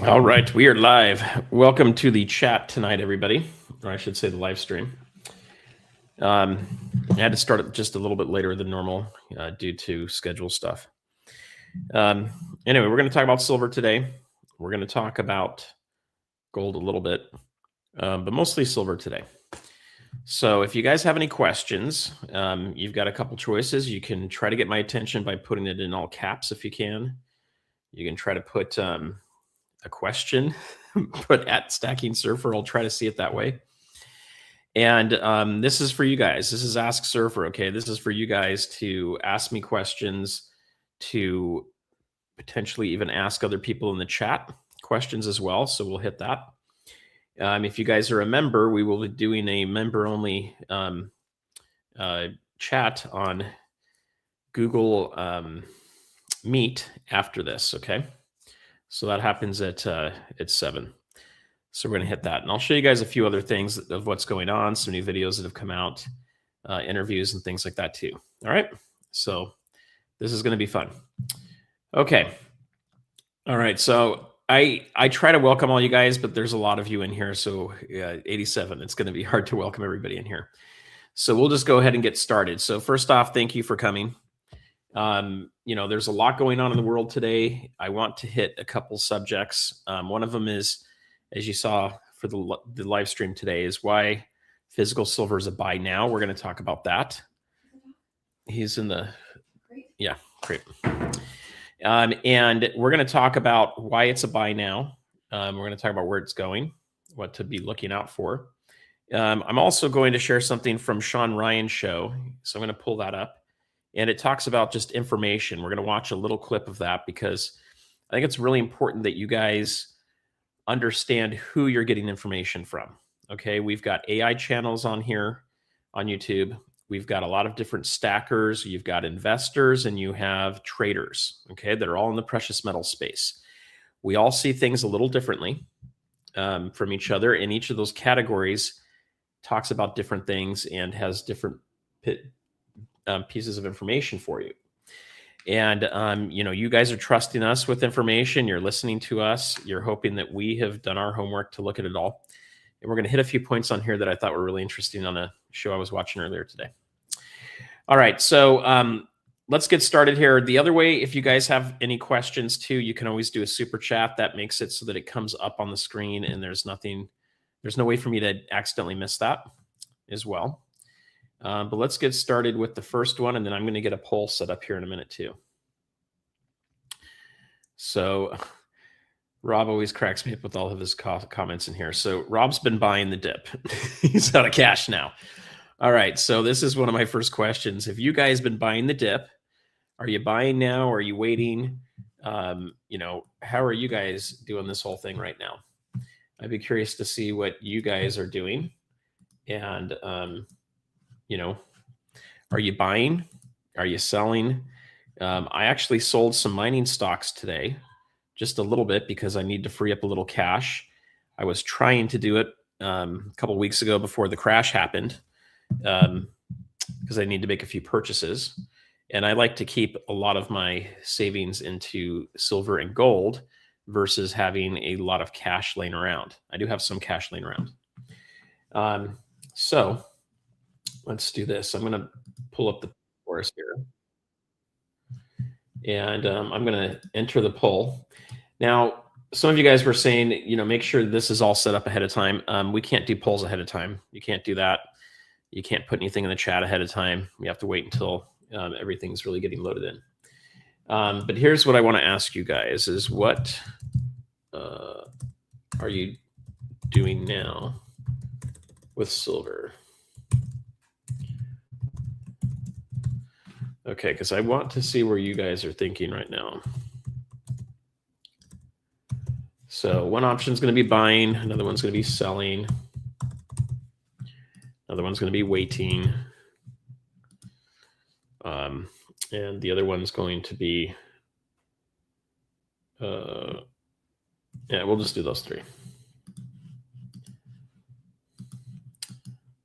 All right, we are live. Welcome to the chat tonight, everybody, or I should say the live stream. I had to start it just a little bit later than normal due to schedule stuff. Anyway, we're going to talk about silver today. We're going to talk about gold a little bit, but mostly silver today. So if you guys have any questions, you've got a couple choices. You can try to get my attention by putting it in all caps if you can. You can try to put a question, put at StackingSurfer. I'll try to see it that way. And this is for you guys. This is Ask Surfer, okay? This is for you guys to ask me questions, to potentially even ask other people in the chat questions as well. So we'll hit that. If you guys are a member, we will be doing a member-only chat on Google Meet after this, okay? So that happens at 7. So we're going to hit that. And I'll show you guys a few other things of what's going on, some new videos that have come out, interviews and things like that too. All right. So this is going to be fun. Okay. All right. So I try to welcome all you guys, but there's a lot of you in here. So 87, it's going to be hard to welcome everybody in here. So we'll just go ahead and get started. So first off, thank you for coming. There's a lot going on in the world today. I want to hit a couple subjects. One of them is, as you saw for the live stream today, is why physical silver is a buy now. We're going to talk about that. He's in the, yeah, great. And we're going to talk about why it's a buy now. We're going to talk about where it's going, what to be looking out for. I'm also going to share something from Sean Ryan's show. So I'm going to pull that up. And it talks about just information. We're going to watch a little clip of that because I think it's really important that you guys understand who you're getting information from. Okay, we've got AI channels on here on YouTube. We've got a lot of different stackers. You've got investors and you have traders, okay, that are all in the precious metal space. We all see things a little differently from each other, and each of those categories talks about different things and has different pieces of information for you. And, you guys are trusting us with information. You're listening to us. You're hoping that we have done our homework to look at it all. And we're going to hit a few points on here that I thought were really interesting on a show I was watching earlier today. All right. So let's get started here. The other way, if you guys have any questions too, you can always do a super chat. That makes it so that it comes up on the screen and there's no way for me to accidentally miss that as well. But let's get started with the first one, and then I'm going to get a poll set up here in a minute too. So Rob always cracks me up with all of his comments in here. So Rob's been buying the dip. He's out of cash now. All right, so this is one of my first questions. Have you guys been buying the dip? Are you buying now? Are you waiting? How are you guys doing this whole thing right now? I'd be curious to see what you guys are doing. And are you buying? Are you selling? I actually sold some mining stocks today, just a little bit because I need to free up a little cash. I was trying to do it a couple of weeks ago before the crash happened because I need to make a few purchases. And I like to keep a lot of my savings into silver and gold versus having a lot of cash laying around. I do have some cash laying around. So let's do this. I'm going to pull up the for us here. And I'm going to enter the poll. Now, some of you guys were saying, make sure this is all set up ahead of time. We can't do polls ahead of time. You can't do that. You can't put anything in the chat ahead of time. We have to wait until everything's really getting loaded in. But here's what I want to ask you guys is what are you doing now with silver? Okay, because I want to see where you guys are thinking right now. So one option is going to be buying. Another one's going to be selling. Another one's going to be waiting. And the other one's going to be, we'll just do those three.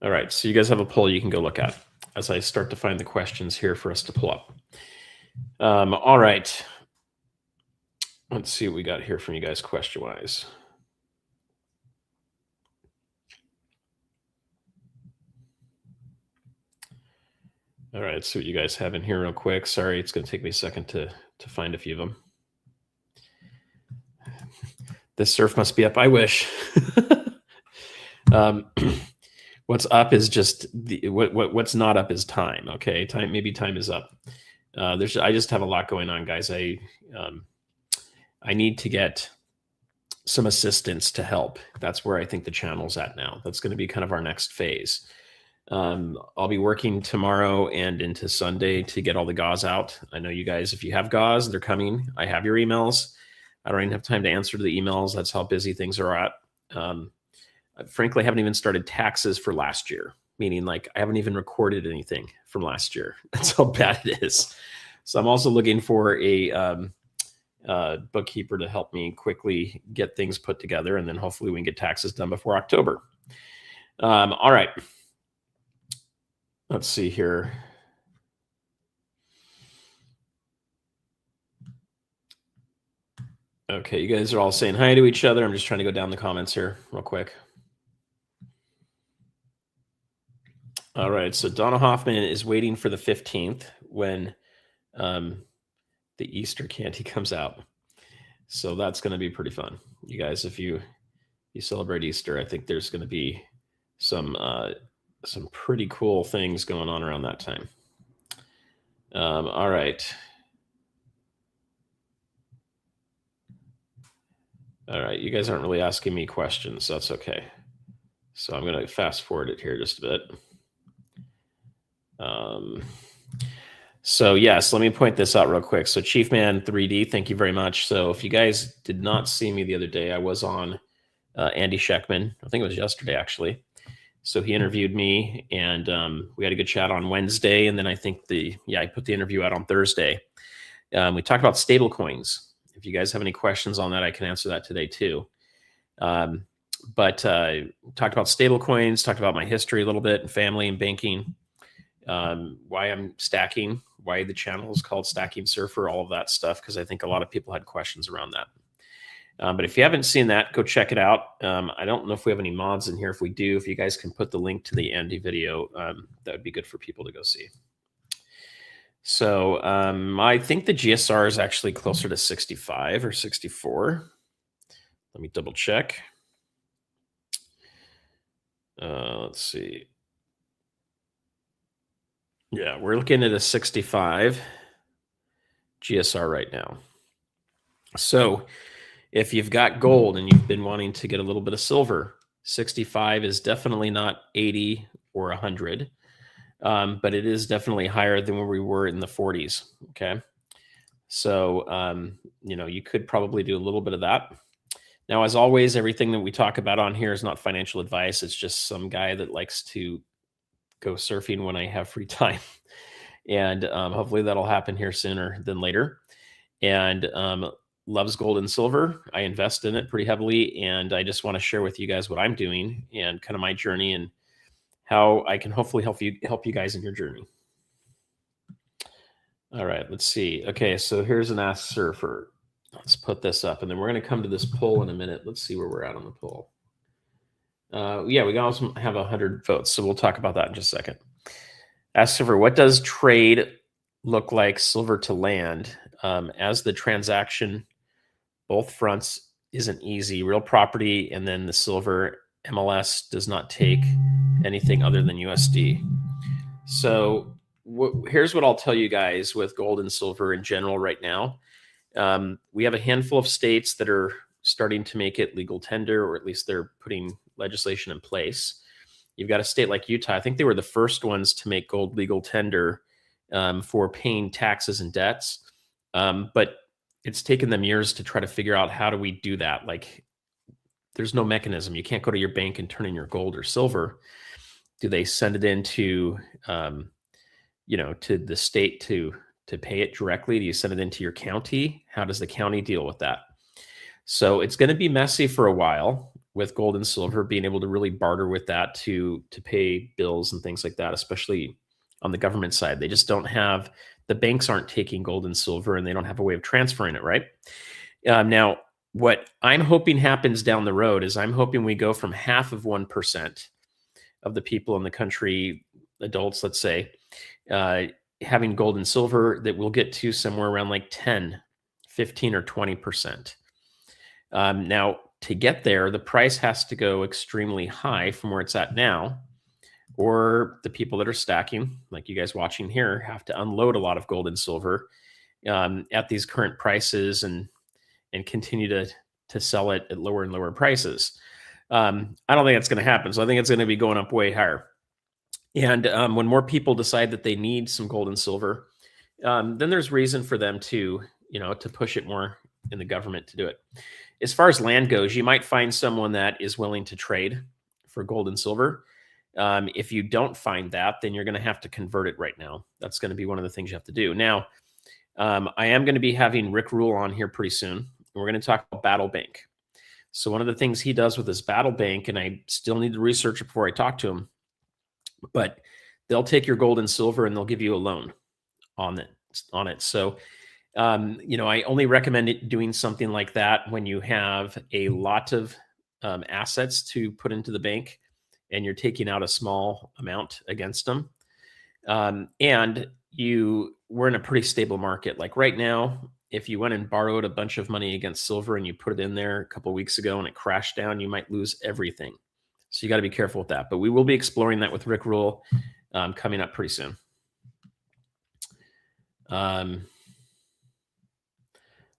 All right, so you guys have a poll you can go look at as I start to find the questions here for us to pull up. All right. Let's see what we got here from you guys question-wise. All right, let's see what you guys have in here real quick. Sorry, it's going to take me a second to find a few of them. This surf must be up. I wish. What's up is just what's not up is time. Okay, maybe time is up. I just have a lot going on, guys. I need to get some assistance to help. That's where I think the channel's at now. That's going to be kind of our next phase. I'll be working tomorrow and into Sunday to get all the gauze out. I know you guys, if you have gauze, they're coming. I have your emails. I don't even have time to answer to the emails. That's how busy things are at. Frankly, I haven't even started taxes for last year, meaning like I haven't even recorded anything from last year. That's how bad it is. So I'm also looking for a bookkeeper to help me quickly get things put together, and then hopefully we can get taxes done before October. All right. Let's see here. Okay, you guys are all saying hi to each other. I'm just trying to go down the comments here real quick. All right, so Donna Hoffman is waiting for the 15th when the Easter candy comes out. So that's going to be pretty fun. You guys, if you celebrate Easter, I think there's going to be some pretty cool things going on around that time. All right. All right, you guys aren't really asking me questions, so that's okay. So I'm going to fast forward it here just a bit. So yes, let me point this out real quick. So Chiefman 3D, thank you very much. So if you guys did not see me the other day, I was on Andy Scheckman. I think it was yesterday, actually. So he interviewed me, and we had a good chat on Wednesday. And then I think I put the interview out on Thursday. We talked about stable coins. If you guys have any questions on that, I can answer that today too. But talked about stable coins, talked about my history a little bit, and family and banking, why I'm stacking, why the channel is called StackingSurfer, all of that stuff, because I think a lot of people had questions around that. But if you haven't seen that, go check it out. I don't know if we have any mods in here. If we do, if you guys can put the link to the Andy video, that would be good for people to go see. So I think the GSR is actually closer to 65 or 64. Let me double check. Let's see. Yeah, we're looking at a 65 GSR right now. So if you've got gold and you've been wanting to get a little bit of silver, 65 is definitely not 80 or 100. But it is definitely higher than where we were in the 40s. Okay. So, you could probably do a little bit of that. Now, as always, everything that we talk about on here is not financial advice. It's just some guy that likes to go surfing when I have free time. And hopefully that'll happen here sooner than later. And loves gold and silver. I invest in it pretty heavily. And I just want to share with you guys what I'm doing and kind of my journey and how I can hopefully help you guys in your journey. All right, let's see. Okay, so here's an Ask Surfer. Let's put this up, and then we're going to come to this poll in a minute. Let's see where we're at on the poll. Yeah, we can also have 100 votes, so we'll talk about that in just a second. Ask Surfer, what does trade look like silver to land as the transaction, both fronts isn't easy, real property, and then the silver MLS does not take anything other than USD. So here's what I'll tell you guys with gold and silver in general right now. We have a handful of states that are starting to make it legal tender, or at least they're putting legislation in place. You've got a state like Utah. I think they were the first ones to make gold legal tender for paying taxes and debts. But it's taken them years to try to figure out how do we do that. Like, there's no mechanism. You can't go to your bank and turn in your gold or silver. Do they send it into, to the state to pay it directly? Do you send it into your county? How does the county deal with that? So it's going to be messy for a while with gold and silver, being able to really barter with that to pay bills and things like that, especially on the government side. They just don't have, the banks aren't taking gold and silver, and they don't have a way of transferring it, right? Now, what I'm hoping happens down the road is I'm hoping we go from half of 1% of the people in the country, adults, let's say, uh, having gold and silver, that we'll get to somewhere around like 10, 15, or 20%. Now, to get there, the price has to go extremely high from where it's at now, or the people that are stacking, like you guys watching here, have to unload a lot of gold and silver at these current prices and continue to sell it at lower and lower prices. I don't think that's going to happen. So I think it's going to be going up way higher. And when more people decide that they need some gold and silver, then there's reason for them to, to push it more in the government to do it. As far as land goes, you might find someone that is willing to trade for gold and silver. If you don't find that, then you're going to have to convert it right now. That's going to be one of the things you have to do. Now, I am going to be having Rick Rule on here pretty soon. We're going to talk about Battle Bank. So one of the things he does with his Battle Bank, and I still need to research it before I talk to him, but they'll take your gold and silver and they'll give you a loan on it. So, I only recommend doing something like that when you have a lot of assets to put into the bank and you're taking out a small amount against them. And we're in a pretty stable market. Like right now, if you went and borrowed a bunch of money against silver and you put it in there a couple of weeks ago and it crashed down, you might lose everything. So you got to be careful with that. But we will be exploring that with Rick Rule coming up pretty soon. All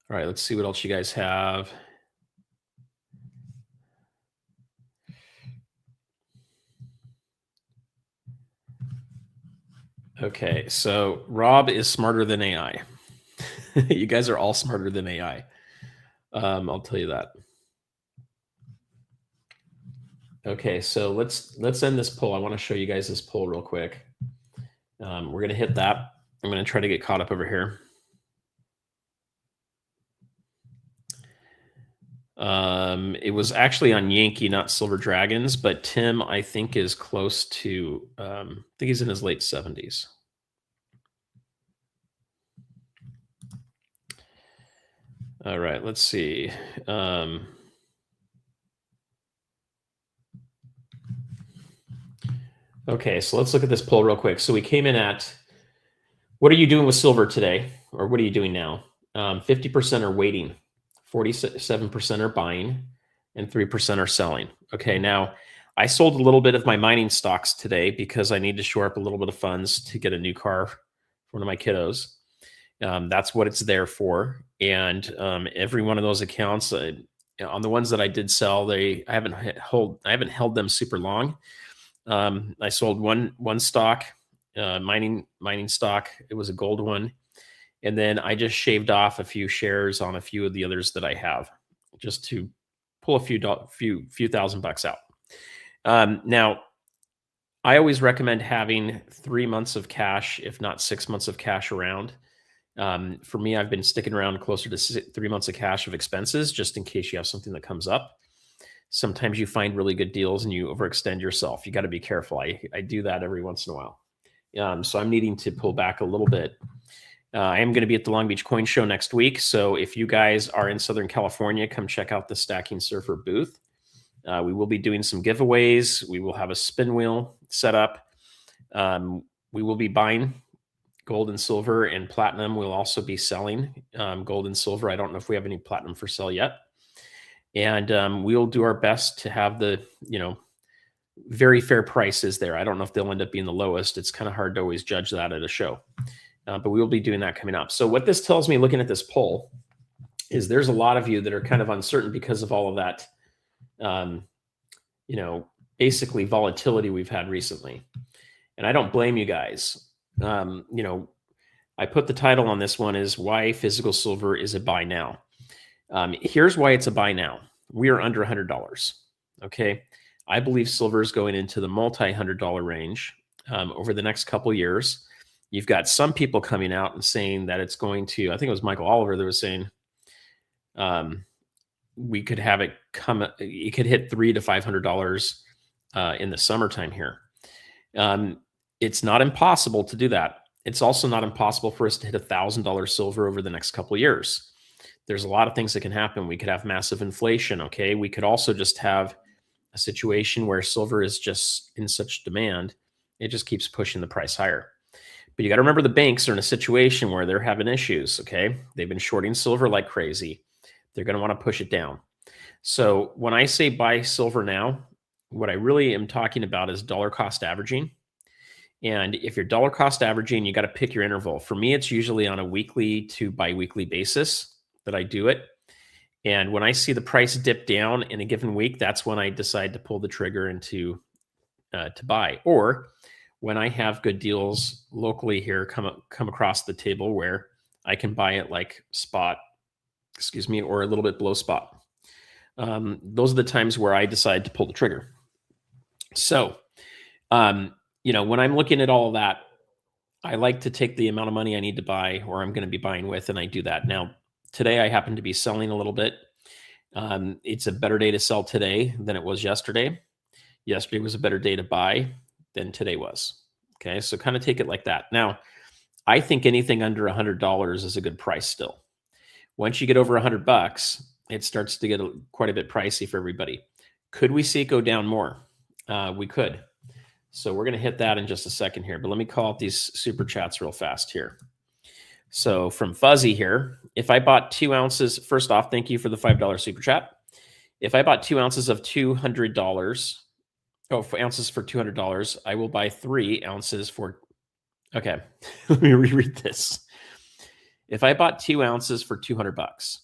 right, let's see what else you guys have. Okay, so Rob is smarter than AI. You guys are all smarter than AI. I'll tell you that. Okay, so let's end this poll. I want to show you guys this poll real quick. We're going to hit that. I'm going to try to get caught up over here. It was actually on Yankee, not Silver Dragons, but Tim, I think, is close to, I think he's in his late 70s. All right, let's see. Okay, so let's look at this poll real quick. So we came in at, what are you doing with silver today? Or what are you doing now? 50% are waiting, 47% are buying, and 3% are selling. Okay, now I sold a little bit of my mining stocks today because I need to shore up a little bit of funds to get a new car for one of my kiddos. That's what it's there for. And every one of those accounts, on the ones that I did sell, I haven't held them super long. I sold one stock, mining stock. It was a gold one. And then I just shaved off a few shares on a few of the others that I have, just to pull a few $1,000 out. Now, I always recommend having 3 months of cash, if not 6 months of cash around. For me, I've been sticking around closer to 3 months of cash of expenses, just in case you have something that comes up. Sometimes you find really good deals and you overextend yourself. You got to be careful. I do that every once in a while. So I'm needing to pull back a little bit. I am going to be at the Long Beach Coin Show next week. So if you guys are in Southern California, come check out the StackingSurfer booth. We will be doing some giveaways. We will have a spin wheel set up. We will be buying gold and silver and platinum. We'll also be selling gold and silver. I don't know if we have any platinum for sale yet. And we'll do our best to have the, very fair prices there. I don't know if they'll end up being the lowest. It's kind of hard to always judge that at a show. But we will be doing that coming up. So what this tells me, looking at this poll, is there's a lot of you that are kind of uncertain because of all of that, basically volatility we've had recently. And I don't blame you guys. I put the title on this one is why physical silver is a buy now. Here's why it's a buy now. We are under $100. Okay. I believe silver is going into the multi-$100 range over the next couple years. You've got some people coming out and saying that it's going to, I think it was Michael Oliver that was saying we could have it could hit $300 to $500 in the summertime here. It's not impossible to do that. It's also not impossible for us to hit $1,000 silver over the next couple of years. there's a lot of things that can happen. We could have massive inflation. Okay. We could also just have a situation where silver is just in such demand, it just keeps pushing the price higher. But you got to remember the banks are in a situation where they're having issues. Okay. They've been shorting silver like crazy. They're going to want to push it down. So when I say buy silver now, what I really am talking about is dollar cost averaging. And if you're dollar cost averaging, you got to pick your interval. For me, it's usually on a weekly to biweekly basis that I do it. And when I see the price dip down in a given week, that's when I decide to pull the trigger into to buy. Or when I have good deals locally here come across the table where I can buy it like spot, or a little bit below spot. Those are the times where I decide to pull the trigger. So, when I'm looking at all of that, I like to take the amount of money I need to buy or I'm going to be buying with, and I do that. Now, today I happen to be selling a little bit. It's a better day to sell today than it was yesterday. Yesterday was a better day to buy than today was. Okay, so kind of take it like that. Now, I think anything under $100 is a good price still. Once you get over $100, it starts to get quite a bit pricey for everybody. Could we see it go down more? We could. So we're going to hit that in just a second here, but let me call out these super chats real fast here. So from Fuzzy here, if I bought 2 ounces, first off, thank you for the $5 super chat. If I bought 2 ounces of $200, ounces for $200, I will buy 3 ounces for, okay, let me reread this. If I bought 2 ounces for $200,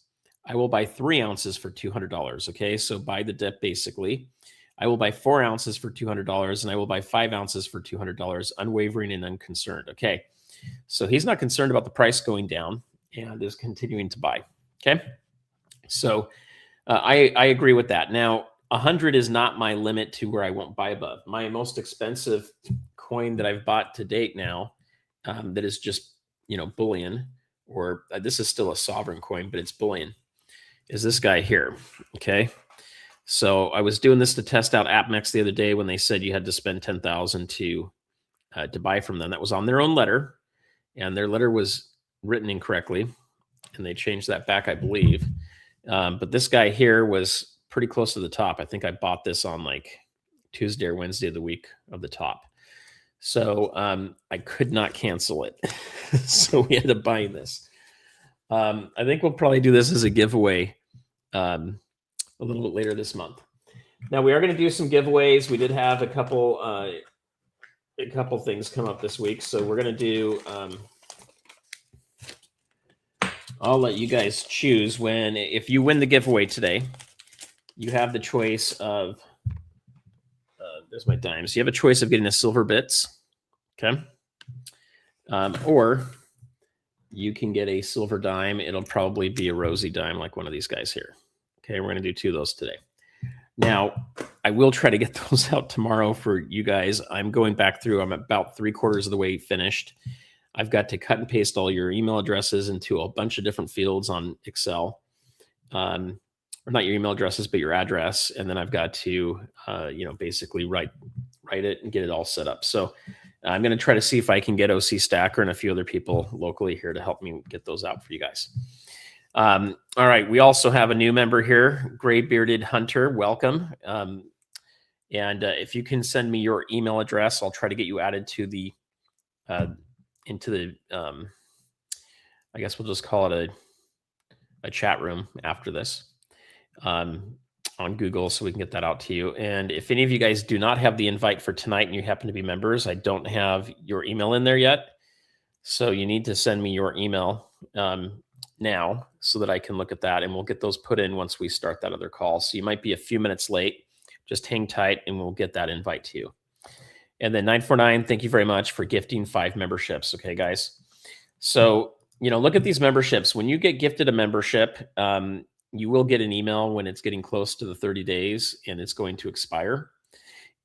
I will buy 3 ounces for $200. Okay, so buy the dip basically. I will buy 4 ounces for $200 and I will buy 5 ounces for $200, unwavering and unconcerned. Okay, so he's not concerned about the price going down and is continuing to buy. Okay, so I agree with that. Now, 100 is not my limit to where I won't buy above. My most expensive coin that I've bought to date now, that is just bullion, or this is still a sovereign coin, but it's bullion, is this guy here. Okay. So I was doing this to test out AppMex the other day when they said you had to spend 10,000 to buy from them. That was on their own letter, and their letter was written incorrectly, and they changed that back, I believe. But this guy here was pretty close to the top. I think I bought this on like Tuesday or Wednesday of the week of the top. So I could not cancel it. So we ended up buying this. I think we'll probably do this as a giveaway a little bit later this month. Now we are going to do some giveaways. We did have a couple things come up this week. So we're going to do, I'll let you guys choose if you win the giveaway today, you have the choice of, there's my dimes. You have a choice of getting a silver bits. Okay. Or you can get a silver dime. It'll probably be a rosy dime like one of these guys here. Okay, we're going to do 2 of those today. Now, I will try to get those out tomorrow for you guys. I'm going back through. I'm about 3/4 of the way finished. I've got to cut and paste all your email addresses into a bunch of different fields on Excel. Or not your email addresses, but your address. And then I've got to, basically write it and get it all set up. So I'm going to try to see if I can get OC Stacker and a few other people locally here to help me get those out for you guys. All right. We also have a new member here, Gray Bearded Hunter. Welcome. And if you can send me your email address, I'll try to get you added to the, I guess we'll just call it a chat room after this on Google, so we can get that out to you. And if any of you guys do not have the invite for tonight and you happen to be members, I don't have your email in there yet. So you need to send me your email now so that I can look at that, and we'll get those put in once we start that other call. So you might be a few minutes late. Just hang tight and we'll get that invite to you. And then 949, thank you very much for gifting 5 memberships. Okay, guys. So, look at these memberships. When you get gifted a membership, you will get an email when it's getting close to the 30 days and it's going to expire,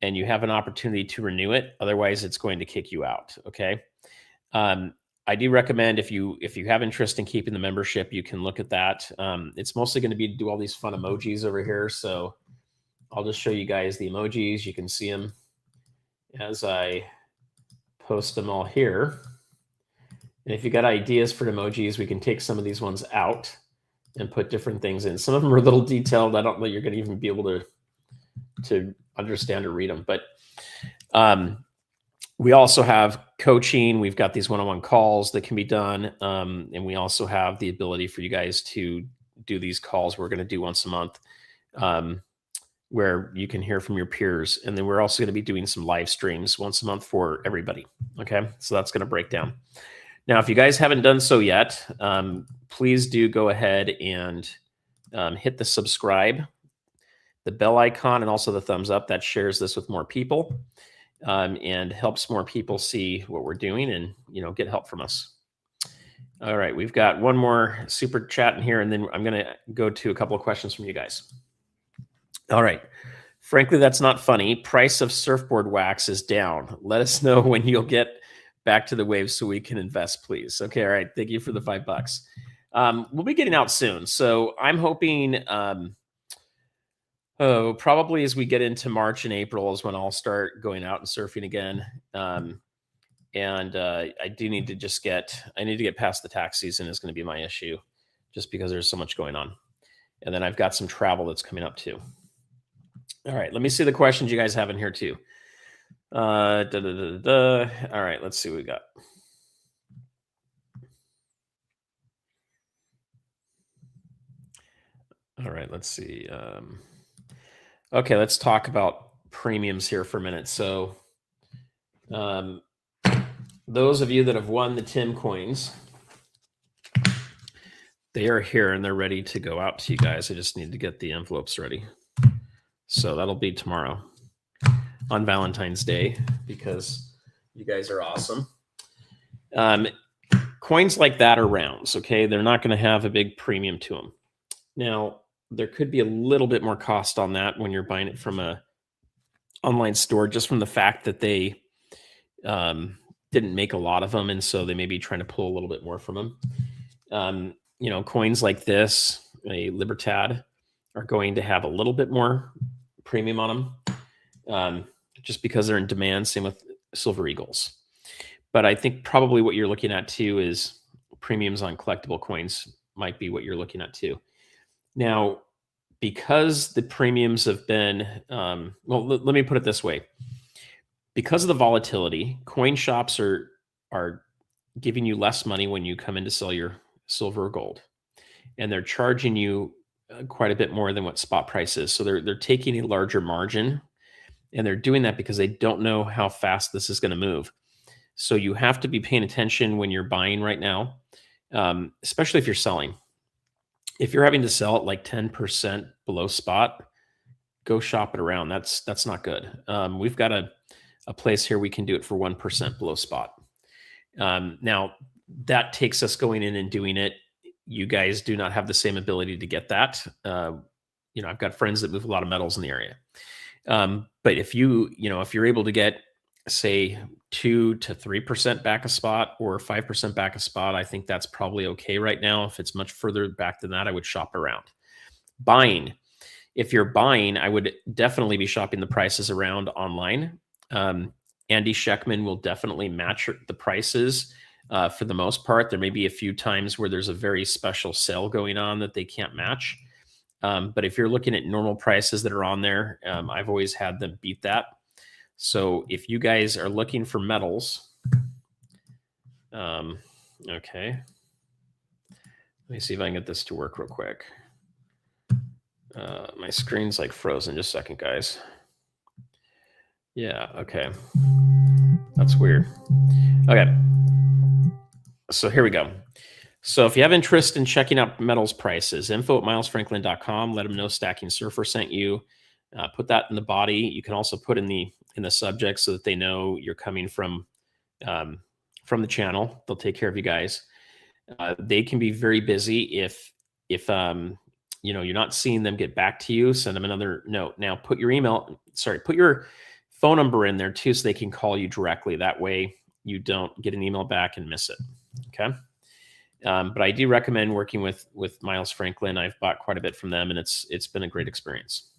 and you have an opportunity to renew it. Otherwise, it's going to kick you out. Okay. I do recommend if you have interest in keeping the membership, you can look at that. It's mostly going to be to do all these fun emojis over here. So I'll just show you guys the emojis. You can see them as I post them all here. And if you got ideas for emojis, we can take some of these ones out and put different things in. Some of them are a little detailed. I don't know you're going to even be able to understand or read them. But we also have coaching. We've got these one-on-one calls that can be done. And we also have the ability for you guys to do these calls we're going to do once a month, where you can hear from your peers. And then we're also going to be doing some live streams once a month for everybody. Okay. So that's going to break down. Now, if you guys haven't done so yet, please do go ahead and hit the subscribe, the bell icon, and also the thumbs up. That shares this with more people and helps more people see what we're doing and, get help from us. All right, we've got one more super chat in here, and then I'm going to go to a couple of questions from you guys. All right. Frankly, that's not funny. Price of surfboard wax is down. Let us know when you'll get back to the waves so we can invest, please. Okay, all right. Thank you for the $5. We'll be getting out soon. So I'm hoping probably as we get into March and April is when I'll start going out and surfing again. I do need to get past the tax season is going to be my issue just because there's so much going on. And then I've got some travel that's coming up too. All right, let me see the questions you guys have in here too. All right, let's see what we got. All right, let's see. Okay, let's talk about premiums here for a minute. So those of you that have won the Tim coins, they are here and they're ready to go out to you guys. I just need to get the envelopes ready. So that'll be tomorrow on Valentine's Day because you guys are awesome. Coins like that are rounds, okay? They're not going to have a big premium to them. Now, there could be a little bit more cost on that when you're buying it from a online store, just from the fact that they didn't make a lot of them, and so they may be trying to pull a little bit more from them. Coins like this, a Libertad, are going to have a little bit more premium on them, just because they're in demand. Same with Silver Eagles. But I think probably what you're looking at too is premiums on collectible coins might be what you're looking at too. Now, because the premiums have been, let me put it this way. Because of the volatility, coin shops are giving you less money when you come in to sell your silver or gold. And they're charging you quite a bit more than what spot price is. So they're taking a larger margin, and they're doing that because they don't know how fast this is going to move. So you have to be paying attention when you're buying right now, especially if you're selling. If you're having to sell at like 10% below spot, go shop it around. That's not good. We've got a place here we can do it for 1% below spot. Now that takes us going in and doing it. You guys do not have the same ability to get that. I've got friends that move a lot of metals in the area. But if you're able to get, say, 2 to 3% back a spot or 5% back a spot, I think that's probably okay right now. If it's much further back than that, I would shop around. Buying. If you're buying, I would definitely be shopping the prices around online. Andy Scheckman will definitely match the prices for the most part. There may be a few times where there's a very special sale going on that they can't match. But if you're looking at normal prices that are on there, I've always had them beat that. So if you guys are looking for metals, okay. Let me see if I can get this to work real quick. My screen's like frozen. Just a second, guys. Yeah, okay. That's weird. Okay. So here we go. So if you have interest in checking out metals prices, info@milesfranklin.com. Let them know StackingSurfer sent you. Put that in the body. You can also put in the subject so that they know you're coming from the channel. They'll take care of you guys. They can be very busy. If you're not seeing them get back to you, send them another note. Now put your phone number in there too, so they can call you directly. That way you don't get an email back and miss it. Okay. But I do recommend working with Miles Franklin. I've bought quite a bit from them, and it's been a great experience.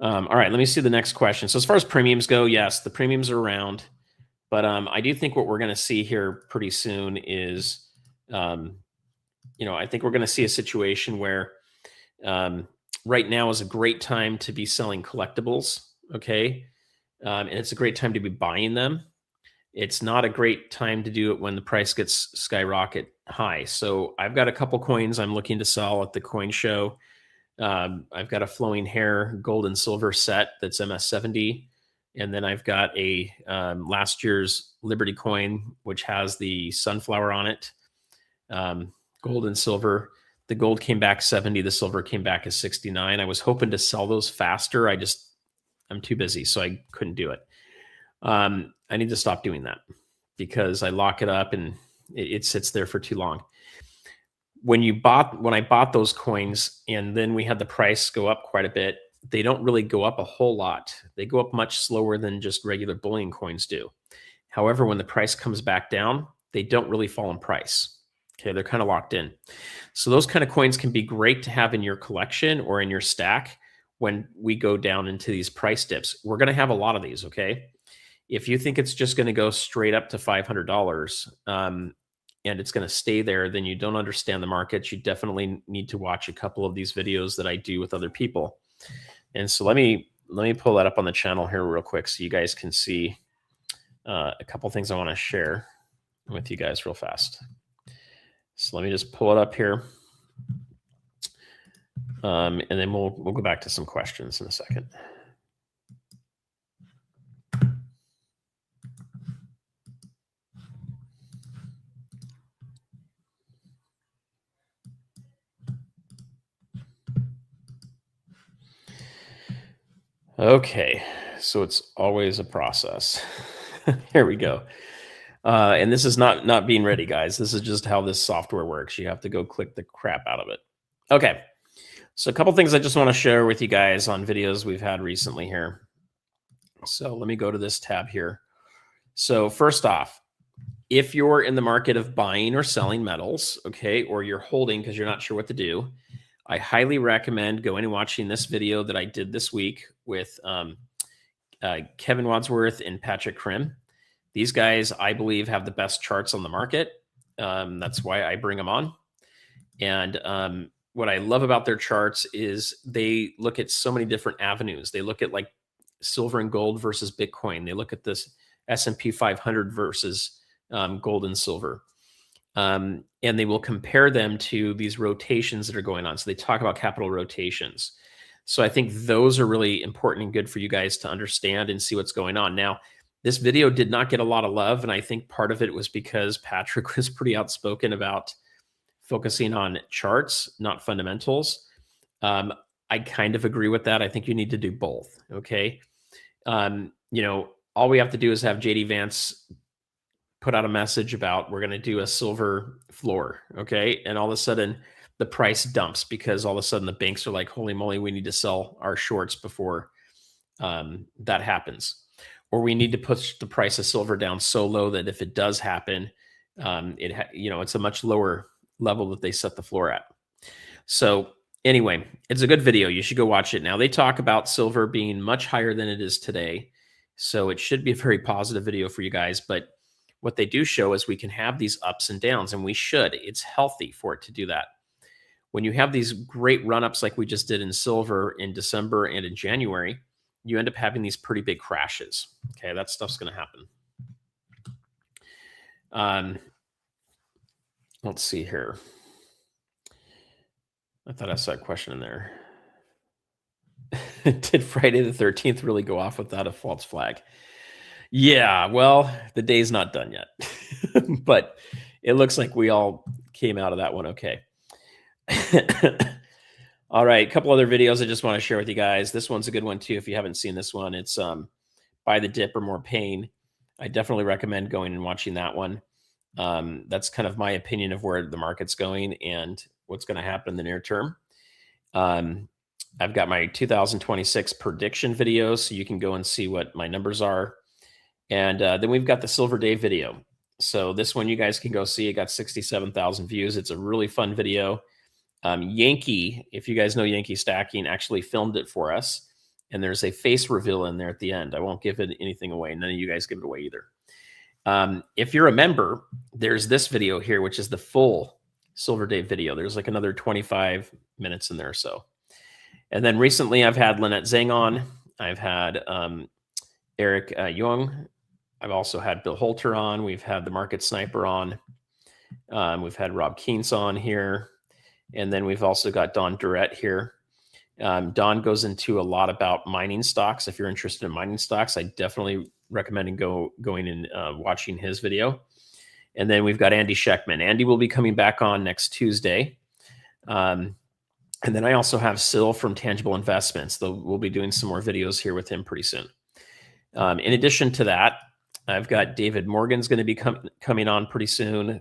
All right, let me see the next question. So as far as premiums go, yes, the premiums are around, but I do think what we're going to see here pretty soon is I think we're going to see a situation where right now is a great time to be selling collectibles. Okay. And it's a great time to be buying them. It's not a great time to do it when the price gets skyrocket high. So I've got a couple coins I'm looking to sell at the coin show. I've got a flowing hair gold and silver set that's MS70. And then I've got a last year's Liberty coin, which has the sunflower on it. Gold and silver. The gold came back 70. The silver came back as 69. I was hoping to sell those faster. I'm too busy, so I couldn't do it. I need to stop doing that because I lock it up and it sits there for too long. When I bought those coins and then we had the price go up quite a bit, they don't really go up a whole lot. They go up much slower than just regular bullion coins do. However, when the price comes back down, they don't really fall in price. Okay, they're kind of locked in. So those kind of coins can be great to have in your collection or in your stack when we go down into these price dips. We're going to have a lot of these, okay? If you think it's just going to go straight up to $500 and it's going to stay there, then you don't understand the markets. You definitely need to watch a couple of these videos that I do with other people. And so let me pull that up on the channel here real quick so you guys can see a couple things I want to share with you guys real fast. So let me just pull it up here. And then we'll go back to some questions in a second. Okay, so it's always a process. Here we go. And this is not being ready, guys. This is just how this software works. You have to go click the crap out of it. Okay, so a couple things I just want to share with you guys on videos we've had recently here. So let me go to this tab here. So first off, if you're in the market of buying or selling metals, okay, or you're holding because you're not sure what to do, I highly recommend going and watching this video that I did this week with Kevin Wadsworth and Patrick Krim. These guys, I believe, have the best charts on the market. That's why I bring them on. And what I love about their charts is they look at so many different avenues. They look at like silver and gold versus Bitcoin. They look at this S&P 500 versus gold and silver. And they will compare them to these rotations that are going on. So they talk about capital rotations. So I think those are really important and good for you guys to understand and see what's going on. Now, this video did not get a lot of love, and I think part of it was because Patrick was pretty outspoken about focusing on charts, not fundamentals. I kind of agree with that. I think you need to do both, okay? All we have to do is have JD Vance put out a message about we're going to do a silver floor, okay? And all of a sudden, the price dumps because all of a sudden the banks are like, holy moly, we need to sell our shorts before that happens. Or we need to push the price of silver down so low that if it does happen, it's a much lower level that they set the floor at. So anyway, it's a good video. You should go watch it. Now, they talk about silver being much higher than it is today. So it should be a very positive video for you guys. But what they do show is we can have these ups and downs, and we should. It's healthy for it to do that. When you have these great run-ups like we just did in silver in December and in January, you end up having these pretty big crashes. Okay, that stuff's going to happen. Let's see here. I thought I saw a question in there. Did Friday the 13th really go off without a false flag? Yeah, well, the day's not done yet. But it looks like we all came out of that one okay. All right, a couple other videos I just want to share with you guys. This one's a good one too. If you haven't seen this one, it's Buy the Dip or More Pain. I definitely recommend going and watching that one. That's kind of my opinion of where the market's going and what's going to happen in the near term. I've got my 2026 prediction video, so you can go and see what my numbers are. And then we've got the Silver Day video. So this one you guys can go see. It got 67,000 views. It's a really fun video. Yankee, if you guys know Yankee Stacking, actually filmed it for us. And there's a face reveal in there at the end. I won't give it anything away. None of you guys give it away either. If you're a member, there's this video here, which is the full Silver Dave video. There's like another 25 minutes in there or so. And then recently I've had Lynette Zhang on. I've had Eric Young. I've also had Bill Holter on. We've had the Market Sniper on. We've had Rob Keynes on here. And then we've also got Don Durrett here. Don goes into a lot about mining stocks. If you're interested in mining stocks, I definitely recommend going and watching his video. And then we've got Andy Scheckman. Andy will be coming back on next Tuesday. And then I also have Sil from Tangible Investments. We'll be doing some more videos here with him pretty soon. In addition to that, I've got David Morgan's going to be coming on pretty soon.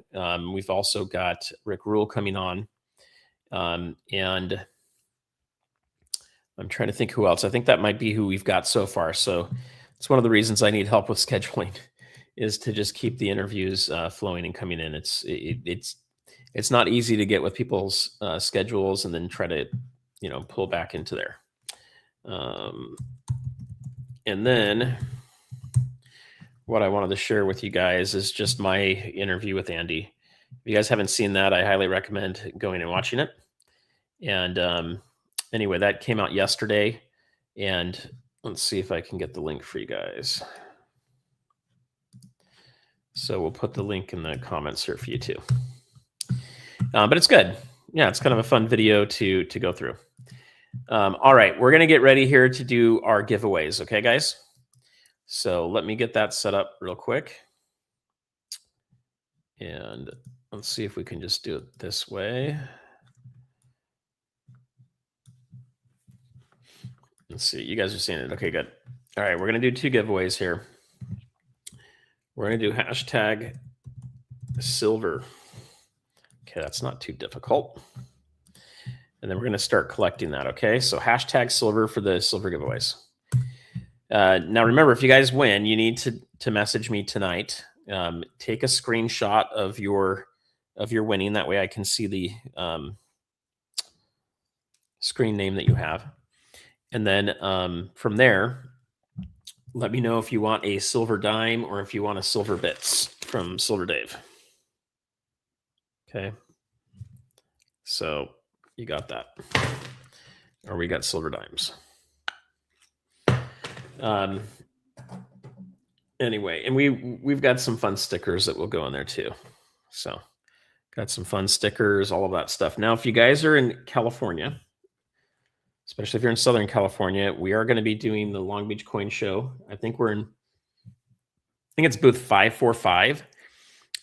We've also got Rick Rule coming on. And I'm trying to think who else. I think that might be who we've got so far. So it's one of the reasons I need help with scheduling is to just keep the interviews flowing and coming in. It's not easy to get with people's schedules and then try to, pull back into there. And then what I wanted to share with you guys is just my interview with Andy. If you guys haven't seen that, I highly recommend going and watching it. And anyway, that came out yesterday. And let's see if I can get the link for you guys. So we'll put the link in the comments here for you too. But it's good. Yeah, it's kind of a fun video to go through. All right, we're going to get ready here to do our giveaways. Okay, guys? So let me get that set up real quick. And let's see if we can just do it this way. Let's see. You guys are seeing it. Okay, good. All right, we're going to do 2 giveaways here. We're going to do hashtag silver. Okay, that's not too difficult. And then we're going to start collecting that, okay? So hashtag silver for the silver giveaways. Now, remember, if you guys win, you need to message me tonight. Take a screenshot of your winning. That way I can see the screen name that you have. And then from there, let me know if you want a silver dime or if you want a silver bits from Silver Dave. Okay. So you got that. Or we got silver dimes. Anyway, and we've got some fun stickers that will go in there too. So got some fun stickers, all of that stuff. Now, if you guys are in California, especially if you're in Southern California, we are going to be doing the Long Beach Coin Show. I think it's booth 545.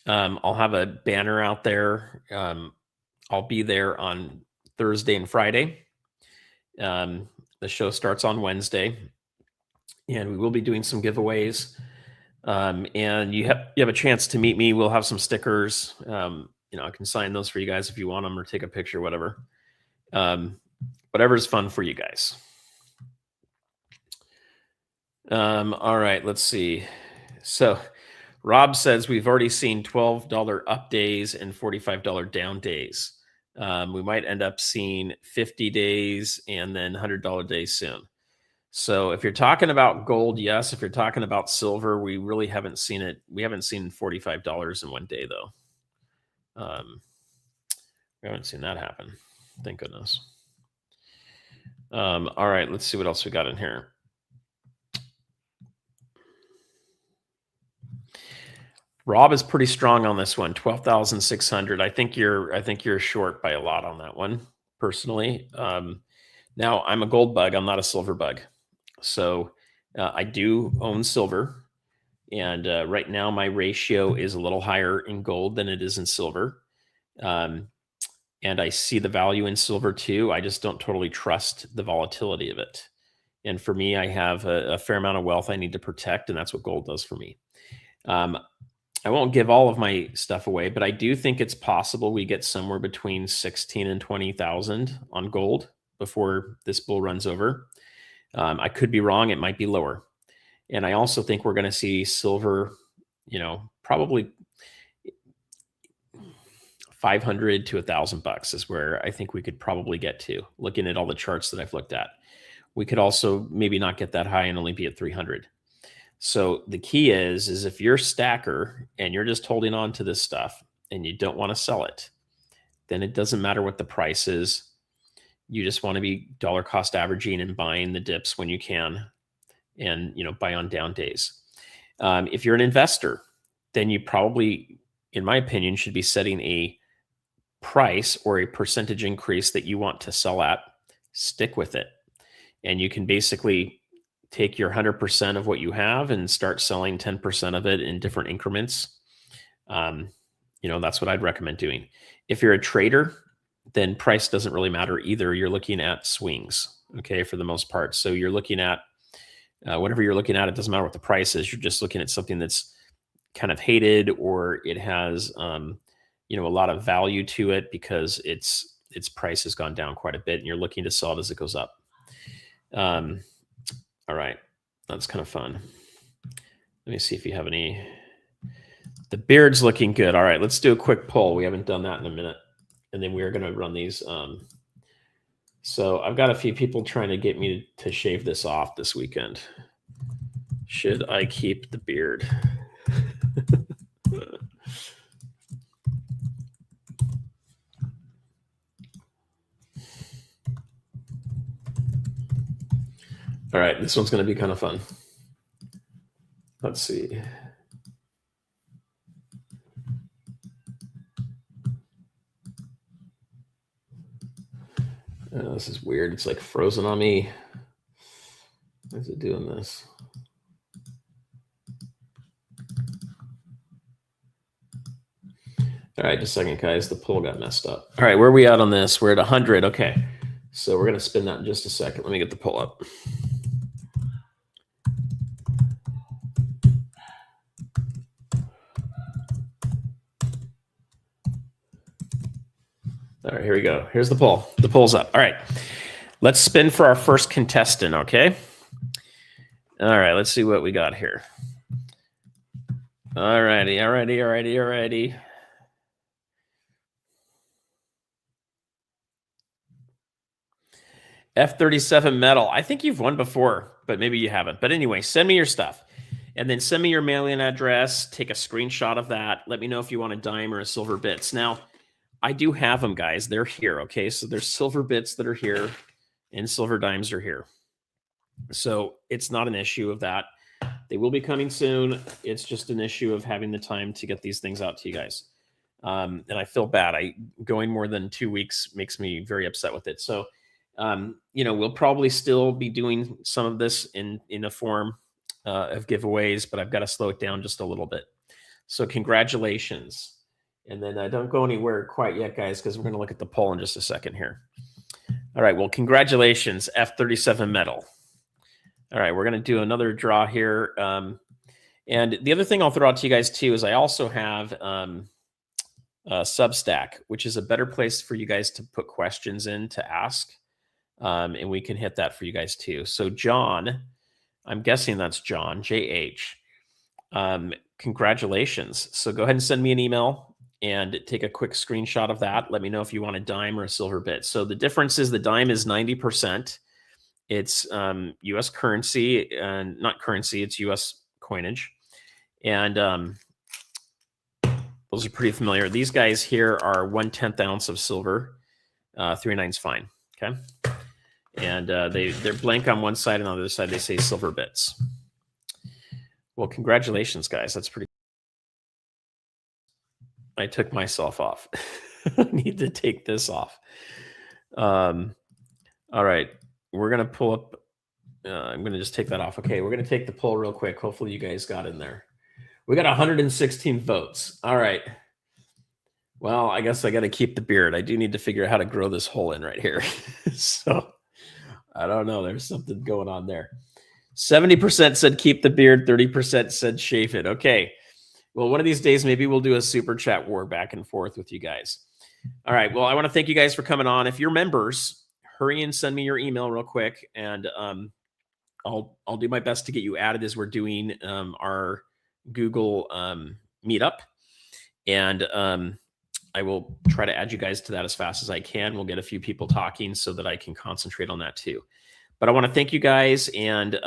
I'll have a banner out there. I'll be there on Thursday and Friday. The show starts on Wednesday, and we will be doing some giveaways. And you have a chance to meet me. We'll have some stickers. I can sign those for you guys if you want them or take a picture, whatever. Whatever's fun for you guys. All right, let's see. So Rob says we've already seen $12 up days and $45 down days. We might end up seeing 50 days and then $100 days soon. So if you're talking about gold, yes. If you're talking about silver, we really haven't seen it. We haven't seen $45 in one day, though. We haven't seen that happen. Thank goodness. All right, let's see what else we got in here. Rob is pretty strong on this one, 12,600. I think you're short by a lot on that one, personally. Now I'm a gold bug. I'm not a silver bug. So I do own silver. And right now my ratio is a little higher in gold than it is in silver. And I see the value in silver too. I just don't totally trust the volatility of it. And for me, I have a fair amount of wealth I need to protect, and that's what gold does for me. I won't give all of my stuff away, but I do think it's possible we get somewhere between 16 and 20,000 on gold before this bull runs over. I could be wrong. It might be lower. And I also think we're going to see silver, probably 500 to $1,000 is where I think we could probably get to, looking at all the charts that I've looked at. We could also maybe not get that high and only be at 300. So the key is if you're a stacker and you're just holding on to this stuff and you don't want to sell it, then it doesn't matter what the price is. You just want to be dollar cost averaging and buying the dips when you can, and buy on down days. If you're an investor, then you probably, in my opinion, should be setting a price or a percentage increase that you want to sell at. Stick with it, and you can basically take your 100% of what you have and start selling 10% of it in different increments. That's what I'd recommend doing. If you're a trader, then price doesn't really matter either. You're looking at swings, okay, for the most part. So you're looking at whatever you're looking at. It doesn't matter what the price is. You're just looking at something that's kind of hated, or it has a lot of value to it because its price has gone down quite a bit, and you're looking to sell it as it goes up. All right, that's kind of fun. Let me see if you have any. The beard's looking good. All right, let's do a quick poll. We haven't done that in a minute, and then we're going to run these. So I've got a few people trying to get me to shave this off this weekend. Should I keep the beard? All right, this one's going to be kind of fun. Let's see. This is weird. It's like frozen on me. Why is it doing this? All right, just a second, guys. The poll got messed up. All right, where are we at on this? We're at 100. Okay, so we're going to spin that in just a second. Let me get the poll up. All right, here we go. Here's the poll. The poll's up. All right, let's spin for our first contestant, okay? All right, let's see what we got here. All righty. F-37 metal. I think you've won before, but maybe you haven't. But anyway, send me your stuff. And then send me your mailing address. Take a screenshot of that. Let me know if you want a dime or a silver bits. Now, I do have them, guys. They're here, okay? So there's silver bits that are here, and silver dimes are here. So it's not an issue of that. They will be coming soon. It's just an issue of having the time to get these things out to you guys. And I feel bad. Going more than 2 weeks makes me very upset with it. So, we'll probably still be doing some of this in a form of giveaways, but I've got to slow it down just a little bit. So congratulations. And then don't go anywhere quite yet, guys, because we're going to look at the poll in just a second here. All right. Well, congratulations, F-37 metal. All right. We're going to do another draw here. And the other thing I'll throw out to you guys, too, is I also have Substack, which is a better place for you guys to put questions in to ask. And we can hit that for you guys, too. So John, I'm guessing that's John, J-H. Congratulations. So go ahead and send me an email and take a quick screenshot of that. Let me know if you want a dime or a silver bit. So the difference is the dime is 90%. It's U.S. currency, and not currency, it's U.S. coinage. And those are pretty familiar. These guys here are 1/10 ounce of silver. 3/9's fine, okay? And they're blank on one side, and on the other side they say silver bits. Well, congratulations, guys. That's pretty. I took myself off. I need to take this off. All right. We're going to pull up. I'm going to just take that off. Okay. We're going to take the poll real quick. Hopefully you guys got in there. We got 116 votes. All right. Well, I guess I got to keep the beard. I do need to figure out how to grow this hole in right here. So I don't know. There's something going on there. 70% said keep the beard. 30% said shave it. Okay. Well, one of these days, maybe we'll do a super chat war back and forth with you guys. All right. Well, I want to thank you guys for coming on. If you're members, hurry and send me your email real quick, and I'll do my best to get you added as we're doing our Google meetup, and I will try to add you guys to that as fast as I can. We'll get a few people talking so that I can concentrate on that too. But I want to thank you guys, and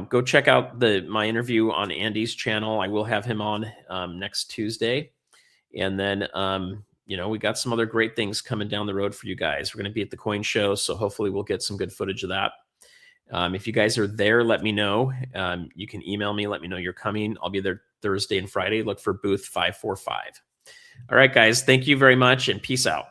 go check out my interview on Andy's channel. I will have him on next Tuesday. And then, you know, we got some other great things coming down the road for you guys. We're going to be at the coin show, so hopefully we'll get some good footage of that. If you guys are there, let me know. You can email me, let me know you're coming. I'll be there Thursday and Friday. Look for booth 545. All right, guys, thank you very much, and peace out.